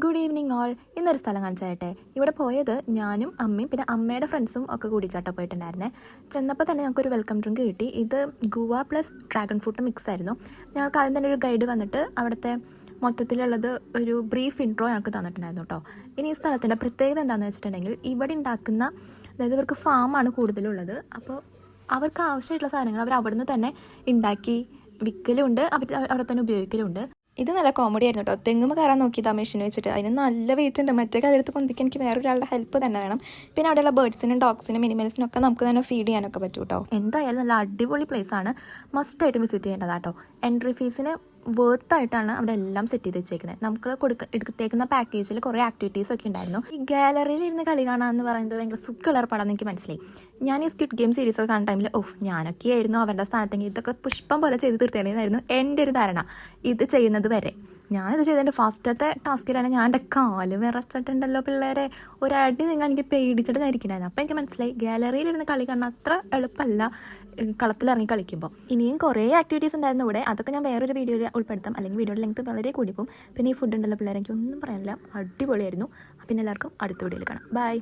Good evening all. ഇന്നൊരു സ്ഥലം കാണിച്ചു തരട്ടെ. ഇവിടെ പോയത് ഞാനും അമ്മയും പിന്നെ അമ്മയുടെ ഫ്രണ്ട്സും ഒക്കെ കൂടിച്ചാട്ടോ പോയിട്ടുണ്ടായിരുന്നേ. ചെന്നപ്പോൾ തന്നെ ഞങ്ങൾക്കൊരു വെൽക്കം ഡ്രിങ്ക് കിട്ടി. ഇത് guava plus dragon fruit mix ആയിരുന്നു. ഞങ്ങൾക്ക് ആദ്യം തന്നെ ഒരു ഗൈഡ് വന്നിട്ട് അവിടുത്തെ മൊത്തത്തിലുള്ളത് ഒരു ബ്രീഫ് ഇൻട്രോ ഞങ്ങൾക്ക് തന്നിട്ടുണ്ടായിരുന്നു കേട്ടോ. ഇനി ഈ സ്ഥലത്തിൻ്റെ പ്രത്യേകത എന്താണെന്ന് വെച്ചിട്ടുണ്ടെങ്കിൽ ഇവിടെ ഉണ്ടാക്കുന്ന, അതായത് ഇവർക്ക് ഫാമാണ് കൂടുതലുള്ളത്. അപ്പോൾ അവർക്ക് ആവശ്യമായിട്ടുള്ള സാധനങ്ങൾ അവർ അവിടെ നിന്ന് തന്നെ ഉണ്ടാക്കി വിൽക്കലുണ്ട്, അവിടെ തന്നെ ഉപയോഗിക്കലുണ്ട്. ഇത് നല്ല കോമഡി ആയിരുന്നു കേട്ടോ. തെങ്ങുമ്പോൾ കയറാൻ നോക്കിയത് ആ മെഷീൻ വെച്ചിട്ട്. അതിന് നല്ല വെയിറ്റ് ഉണ്ട്. മറ്റേ കല്ലെടുത്ത് പൊന്തിക്കാൻ എനിക്ക് വേറൊരാളുടെ ഹെൽപ്പ് തന്നെ വേണം. പിന്നെ അവിടെയുള്ള ബേർഡ്സിനും ഡോഗ്സിനും മിനിമൽസിനും ഒക്കെ നമുക്ക് തന്നെ ഫീഡ് ചെയ്യാനൊക്കെ പറ്റും കേട്ടോ. എന്തായാലും നല്ല അടിപൊളി പ്ലേസ് ആണ്. മസ്റ്റായിട്ട് വിസിറ്റ് ചെയ്യേണ്ടതാട്ടോ. എൻട്രി ഫീസിന് വേർത്തായിട്ടാണ് അവിടെ എല്ലാം സെറ്റ് ചെയ്ത് വെച്ചേക്കുന്നത്. നമുക്ക് എടുത്തേക്കുന്ന പാക്കേജിൽ കുറേ ആക്ടിവിറ്റീസ് ഒക്കെ ഉണ്ടായിരുന്നു. ഈ ഗാലറിയിൽ ഇരുന്ന് കളി കാണാമെന്ന് പറയുന്നത് ഭയങ്കര സുഖമുള്ള പടമെന്ന് എനിക്ക് മനസ്സിലായി. ഞാൻ ഈ സ്ക്വിഡ് ഗെയിം സീരീസ് ഒക്കെ കാണുന്ന ടൈമിൽ ഞാനൊക്കെ ആയിരുന്നു അവരുടെ സ്ഥാനത്തെങ്കിൽ ഇതൊക്കെ പുഷ്പം പോലെ ചെയ്ത് തീർത്തേണ്ടതായിരുന്നു എൻ്റെ ഒരു ധാരണ. ഇത് ചെയ്യുന്നത് വരെ ഞാനിത് ചെയ്തതിൻ്റെ ഫസ്റ്റത്തെ ടാസ്കിൽ തന്നെ ഞാൻ എൻ്റെ കാല് വിറച്ചിട്ടുണ്ടല്ലോ പിള്ളേരെ. ഒരടി നിങ്ങൾ എനിക്ക് പേടിച്ചിട്ട് ധരിക്കണ്ടായിരുന്നു. അപ്പോൾ എനിക്ക് മനസ്സിലായി ഗാലറിയിലിരുന്ന് കളി കാണാൻ അത്ര എളുപ്പമല്ല കളത്തിലിറങ്ങി കളിക്കുമ്പോൾ. ഇനിയും കുറേ ആക്ടിവിറ്റീസ് ഉണ്ടായിരുന്നു ഇവിടെ. അതൊക്കെ ഞാൻ വേറൊരു വീഡിയോയിൽ ഉൾപ്പെടുത്താം, അല്ലെങ്കിൽ വീഡിയോയുടെ ലെങ്ത് വളരെ കൂടി പോകും. പിന്നെ ഈ ഫുഡ് ഉണ്ടല്ലോ പിള്ളേരെ, എനിക്കൊന്നും പറയാനില്ല, അടിപൊളിയായിരുന്നു. പിന്നെ എല്ലാവർക്കും അടുത്ത വീഡിയോയിൽ കാണാം. ബൈ.